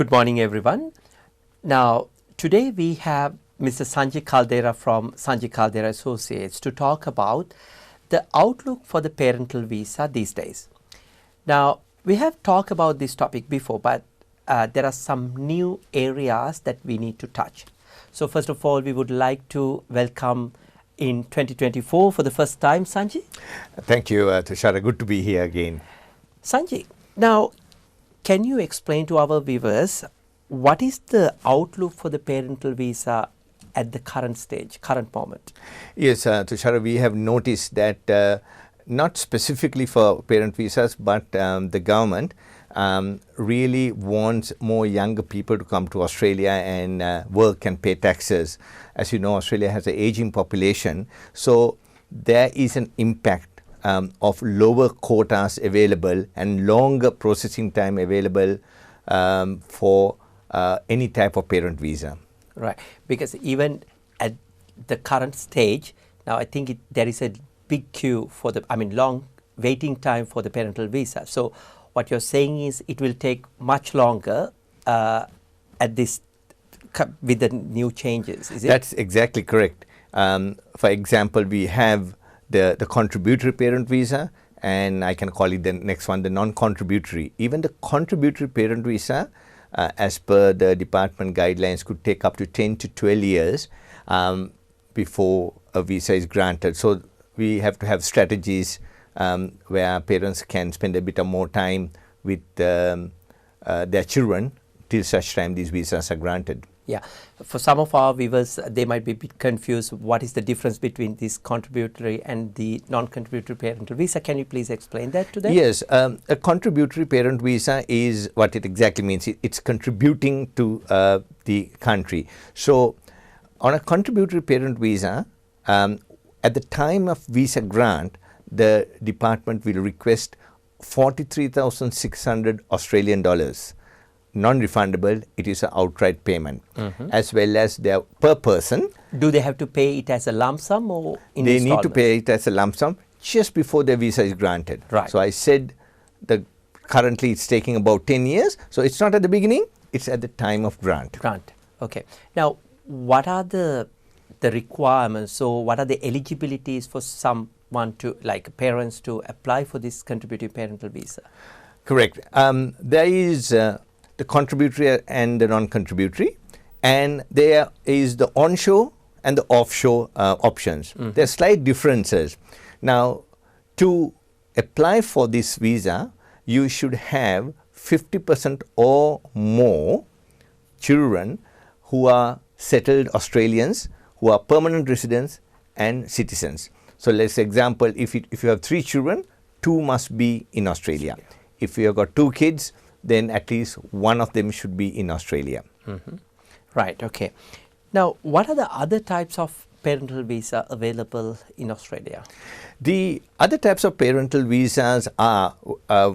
Good morning, everyone. Now, today we have Mr. Sanji Caldera from Sanji Caldera Associates to talk about the outlook for the parental visa these days. Now, we have talked about this topic before, but there are some new areas that we need to touch. So, first of all, we would like to welcome in 2024 for the first time, Sanji. Thank you, Tushara. Good to be here again. Sanji, now, can you explain to our viewers what is the outlook for the parental visa at the current stage, current moment? Yes, Tushara, we have noticed that not specifically for parent visas, but the government really wants more younger people to come to Australia and work and pay taxes. As you know, Australia has an aging population, so there is an impact of lower quotas available and longer processing time available for any type of parent visa. Right, because even at the current stage, now I think there is a big queue for long waiting time for the parental visa. So what you're saying is it will take much longer at this with the new changes, is it? That's exactly correct. For example, we have the contributory parent visa, and I can call it the next one, the non-contributory. Even the contributory parent visa, as per the department guidelines, could take up to 10 to 12 years before a visa is granted. So we have to have strategies where parents can spend a bit of more time with their children till such time these visas are granted. Yeah, for some of our viewers, they might be a bit confused. What is the difference between this contributory and the non-contributory parental visa? Can you please explain that to them? Yes, a contributory parent visa is what it exactly means. It's contributing to the country. So, on a contributory parent visa, at the time of visa grant, the department will request 43,600 Australian dollars. Non-refundable, it is an outright payment, as well as their per person. Do they have to pay it as a lump sum or in They installments? need to pay it as a lump sum just before their visa is granted. Right. So I said that currently it's taking about 10 years. So it's not at the beginning, it's at the time of grant. Okay. Now, what are the requirements? So what are the eligibilities for someone to, like parents, to apply for this contributory parental visa? Correct. There is the contributory and the non-contributory, and there is the onshore and the offshore options. There are slight differences. Now, to apply for this visa, you should have 50% or more children who are settled Australians, who are permanent residents and citizens. So let's say example, if you have 3 children, 2 must be in Australia. If you have got 2 kids, then at least one of them should be in Australia. Right, okay. Now, what are the other types of parental visa available in Australia? The other types of parental visas are,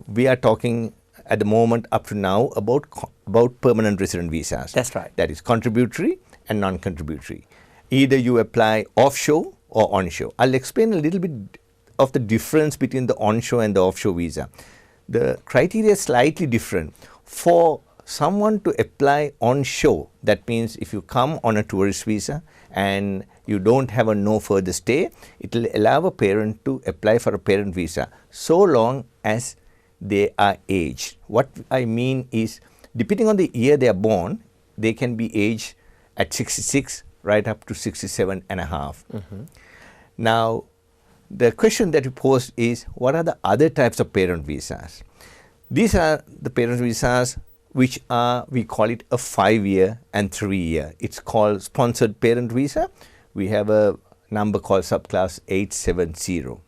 we are talking at the moment up to now about permanent resident visas. That's right. That is contributory and non-contributory. Either you apply offshore or onshore. I'll explain a little bit of the difference between the onshore and the offshore visa. The criteria is slightly different. For someone to apply onshore, that means if you come on a tourist visa and you don't have a no further stay, it will allow a parent to apply for a parent visa so long as they are aged. What I mean is, depending on the year they are born, they can be aged at 66 right up to 67 and a half. Now, the question that you posed is, what are the other types of parent visas? These are the parent visas which are, we call it a 5-year and 3-year. It's called sponsored parent visa. We have a number called subclass 870.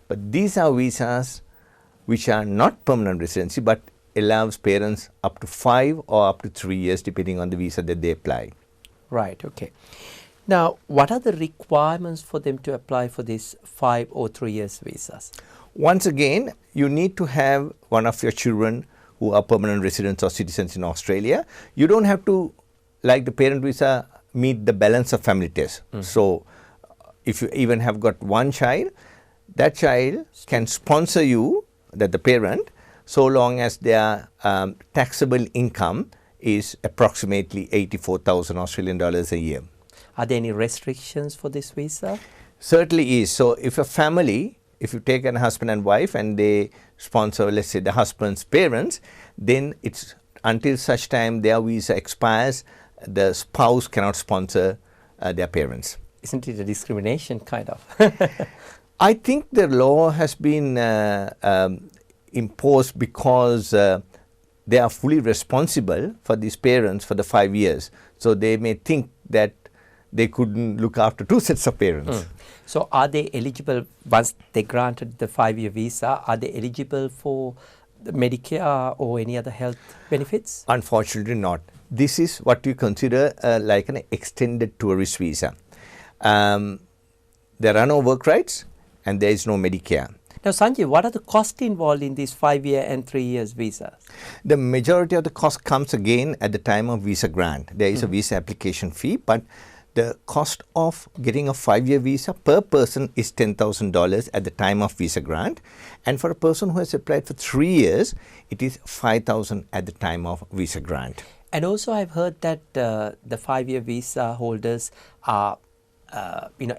But these are visas which are not permanent residency, but allows parents up to 5 or up to 3 years depending on the visa that they apply. Right, okay. Now, what are the requirements for them to apply for these 5 or 3 years visas? Once again, you need to have one of your children who are permanent residents or citizens in Australia. You don't have to, like the parent visa, meet the balance of family test. So, if you even have got one child, that child can sponsor you, that the parent, so long as their taxable income is approximately 84,000 Australian dollars a year. Are there any restrictions for this visa? Certainly is. So if a family, if you take a husband and wife and they sponsor, let's say, the husband's parents, then it's until such time their visa expires, the spouse cannot sponsor their parents. Isn't it a discrimination, kind of? I think the law has been imposed because they are fully responsible for these parents for the 5 years. So they may think that they couldn't look after two sets of parents. So are they eligible, once they granted the 5-year visa, are they eligible for the Medicare or any other health benefits? Unfortunately not. This is what we consider like an extended tourist visa. There are no work rights and there is no Medicare. Now, Sanji, what are the costs involved in these 5-year and 3 years visas? The majority of the cost comes again at the time of visa grant. There is a visa application fee, but the cost of getting a 5-year visa per person is $10,000 at the time of visa grant. And for a person who has applied for 3 years, it is $5,000 at the time of visa grant. And also I've heard that the 5-year visa holders are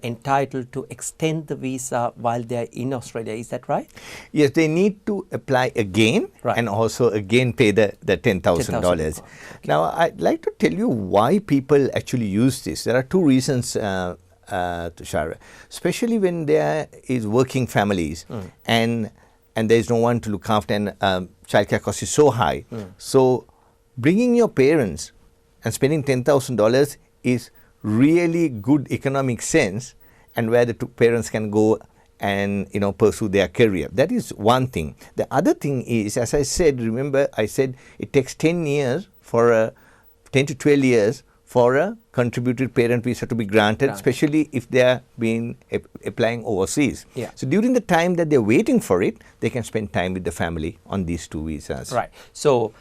entitled to extend the visa while they are in Australia. Is that right? Yes, they need to apply again and also again pay the $10,000. Okay. Now, I'd like to tell you why people actually use this. There are two reasons, Tushar, especially when there is working families and there is no one to look after and childcare cost is so high. So, bringing your parents and spending $10,000 is really good economic sense, and where the two parents can go and pursue their career. That is one thing. The other thing is, as I said, remember I said it takes 10 to 12 years for a contributed parent visa to be granted, especially if they are being applying overseas. So during the time that they're waiting for it, they can spend time with the family on these two visas. Right. So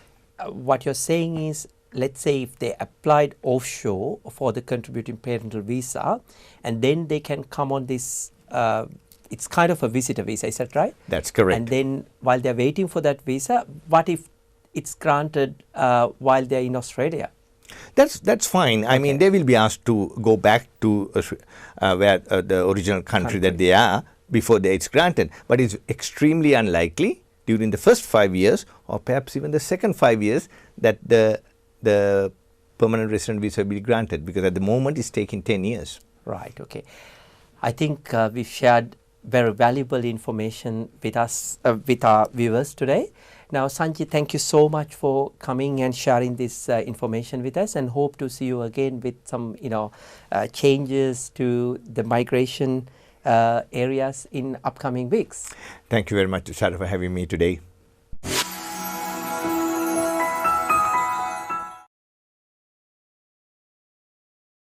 what you're saying is, let's say if they applied offshore for the contributing parental visa, and then they can come on this, it's kind of a visitor visa, is that right? That's correct. And then while they're waiting for that visa, what if it's granted while they're in Australia? That's fine. I mean, they will be asked to go back to where the original country that they are before it's granted. But it's extremely unlikely during the first 5 years, or perhaps even the second 5 years, that the permanent resident visa will be granted, because at the moment it's taking 10 years. Right, okay. I think we've shared very valuable information with us, with our viewers today. Now, Sanji, thank you so much for coming and sharing this information with us, and hope to see you again with some, changes to the migration areas in upcoming weeks. Thank you very much, Tushar, for having me today.